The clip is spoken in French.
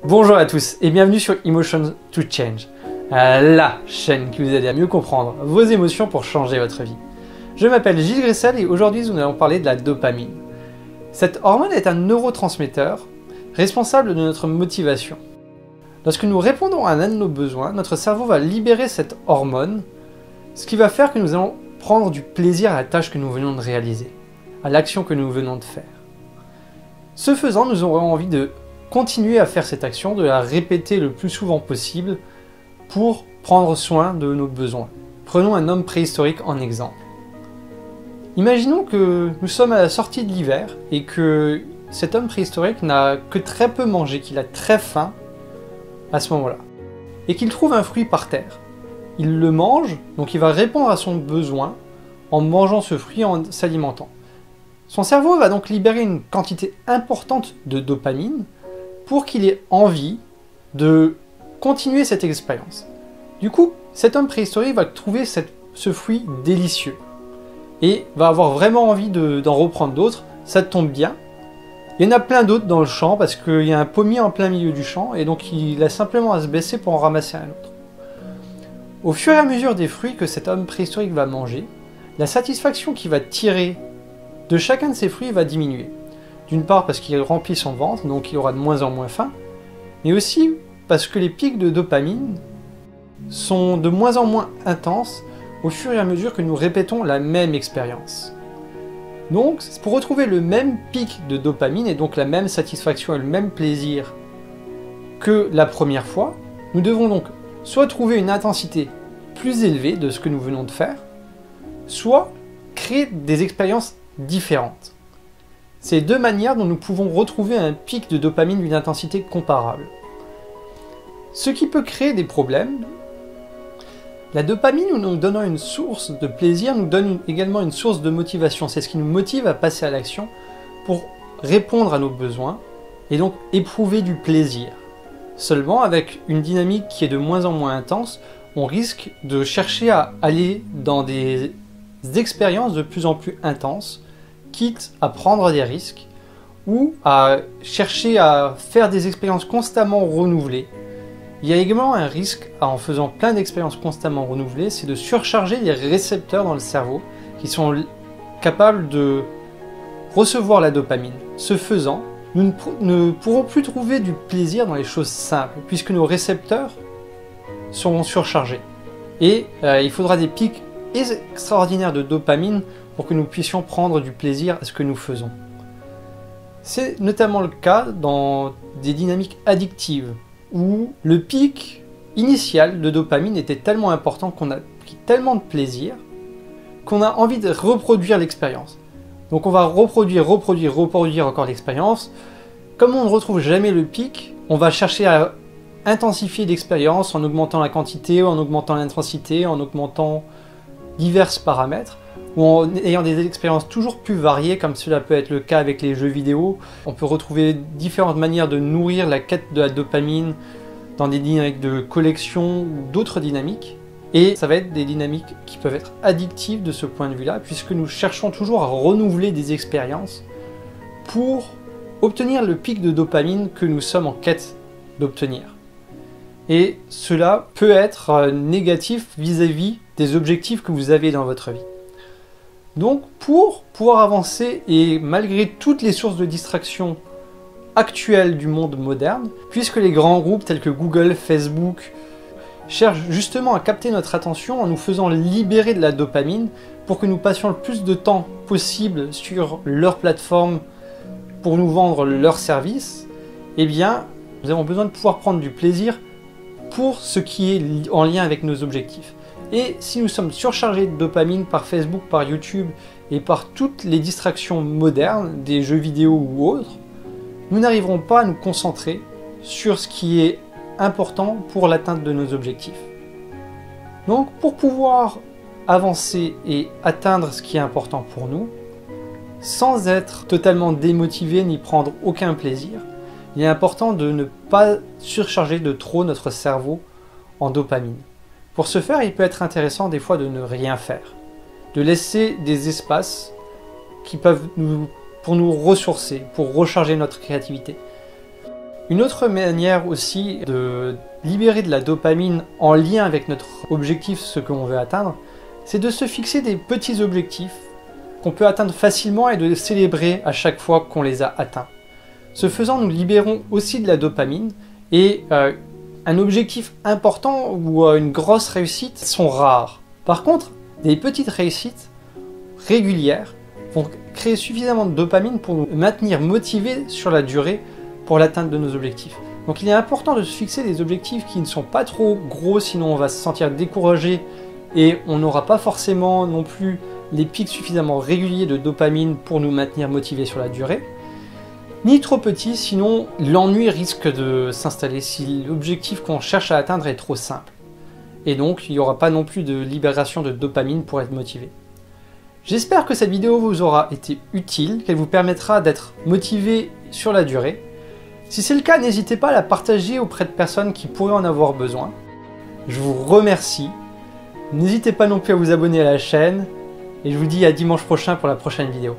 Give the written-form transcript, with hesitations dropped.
Bonjour à tous et bienvenue sur Emotions to Change, la chaîne qui vous aide à mieux comprendre vos émotions pour changer votre vie. Je m'appelle Gilles Gressel et aujourd'hui nous allons parler de la dopamine. Cette hormone est un neurotransmetteur responsable de notre motivation. Lorsque nous répondons à l'un de nos besoins, notre cerveau va libérer cette hormone, ce qui va faire que nous allons prendre du plaisir à la tâche que nous venons de réaliser, à l'action que nous venons de faire. Ce faisant, nous aurons envie de continuer à faire cette action, de la répéter le plus souvent possible pour prendre soin de nos besoins. Prenons un homme préhistorique en exemple. Imaginons que nous sommes à la sortie de l'hiver et que cet homme préhistorique n'a que très peu mangé, qu'il a très faim à ce moment-là, et qu'il trouve un fruit par terre. Il le mange, donc il va répondre à son besoin en mangeant ce fruit, en s'alimentant. Son cerveau va donc libérer une quantité importante de dopamine pour qu'il ait envie de continuer cette expérience. Du coup, cet homme préhistorique va trouver ce fruit délicieux et va avoir vraiment envie d'en reprendre d'autres. Ça tombe bien. Il y en a plein d'autres dans le champ parce qu'il y a un pommier en plein milieu du champ et donc il a simplement à se baisser pour en ramasser un autre. Au fur et à mesure des fruits que cet homme préhistorique va manger, la satisfaction qu'il va tirer de chacun de ces fruits va diminuer. D'une part parce qu'il remplit son ventre, donc il aura de moins en moins faim, mais aussi parce que les pics de dopamine sont de moins en moins intenses au fur et à mesure que nous répétons la même expérience. Donc, pour retrouver le même pic de dopamine et donc la même satisfaction et le même plaisir que la première fois, nous devons donc soit trouver une intensité plus élevée de ce que nous venons de faire, soit créer des expériences différentes. C'est deux manières dont nous pouvons retrouver un pic de dopamine d'une intensité comparable. Ce qui peut créer des problèmes, la dopamine, en nous donnant une source de plaisir, nous donne également une source de motivation. C'est ce qui nous motive à passer à l'action pour répondre à nos besoins et donc éprouver du plaisir. Seulement, avec une dynamique qui est de moins en moins intense, on risque de chercher à aller dans des expériences de plus en plus intenses, quitte à prendre des risques ou à chercher à faire des expériences constamment renouvelées. Il y a également un risque en faisant plein d'expériences constamment renouvelées, c'est de surcharger les récepteurs dans le cerveau qui sont capables de recevoir la dopamine. Ce faisant, nous ne pourrons plus trouver du plaisir dans les choses simples puisque nos récepteurs seront surchargés. Et il faudra des pics extraordinaires de dopamine pour que nous puissions prendre du plaisir à ce que nous faisons. C'est notamment le cas dans des dynamiques addictives, où le pic initial de dopamine était tellement important qu'on a pris tellement de plaisir qu'on a envie de reproduire l'expérience. Donc on va reproduire encore l'expérience. Comme on ne retrouve jamais le pic, on va chercher à intensifier l'expérience en augmentant la quantité, en augmentant l'intensité, en augmentant divers paramètres, ou en ayant des expériences toujours plus variées, comme cela peut être le cas avec les jeux vidéo. On peut retrouver différentes manières de nourrir la quête de la dopamine dans des dynamiques de collection ou d'autres dynamiques. Et ça va être des dynamiques qui peuvent être addictives de ce point de vue-là, puisque nous cherchons toujours à renouveler des expériences pour obtenir le pic de dopamine que nous sommes en quête d'obtenir. Et cela peut être négatif vis-à-vis des objectifs que vous avez dans votre vie. Donc, pour pouvoir avancer et malgré toutes les sources de distraction actuelles du monde moderne, puisque les grands groupes tels que Google, Facebook cherchent justement à capter notre attention en nous faisant libérer de la dopamine pour que nous passions le plus de temps possible sur leur plateforme pour nous vendre leurs services, eh bien, nous avons besoin de pouvoir prendre du plaisir pour ce qui est en lien avec nos objectifs. Et si nous sommes surchargés de dopamine par Facebook, par YouTube et par toutes les distractions modernes, des jeux vidéo ou autres, nous n'arriverons pas à nous concentrer sur ce qui est important pour l'atteinte de nos objectifs. Donc pour pouvoir avancer et atteindre ce qui est important pour nous, sans être totalement démotivé ni prendre aucun plaisir, il est important de ne pas surcharger de trop notre cerveau en dopamine. Pour ce faire, il peut être intéressant des fois de ne rien faire, de laisser des espaces qui peuvent pour nous ressourcer, pour recharger notre créativité. Une autre manière aussi de libérer de la dopamine en lien avec notre objectif, ce que l'on veut atteindre, c'est de se fixer des petits objectifs qu'on peut atteindre facilement et de les célébrer à chaque fois qu'on les a atteints. Ce faisant, nous libérons aussi de la dopamine et un objectif important ou une grosse réussite sont rares. Par contre, des petites réussites régulières vont créer suffisamment de dopamine pour nous maintenir motivés sur la durée pour l'atteinte de nos objectifs. Donc il est important de se fixer des objectifs qui ne sont pas trop gros, sinon on va se sentir découragé et on n'aura pas forcément non plus les pics suffisamment réguliers de dopamine pour nous maintenir motivés sur la durée. Ni trop petits, sinon l'ennui risque de s'installer si l'objectif qu'on cherche à atteindre est trop simple. Et donc il n'y aura pas non plus de libération de dopamine pour être motivé. J'espère que cette vidéo vous aura été utile, qu'elle vous permettra d'être motivé sur la durée. Si c'est le cas, n'hésitez pas à la partager auprès de personnes qui pourraient en avoir besoin. Je vous remercie. N'hésitez pas non plus à vous abonner à la chaîne. Et je vous dis à dimanche prochain pour la prochaine vidéo.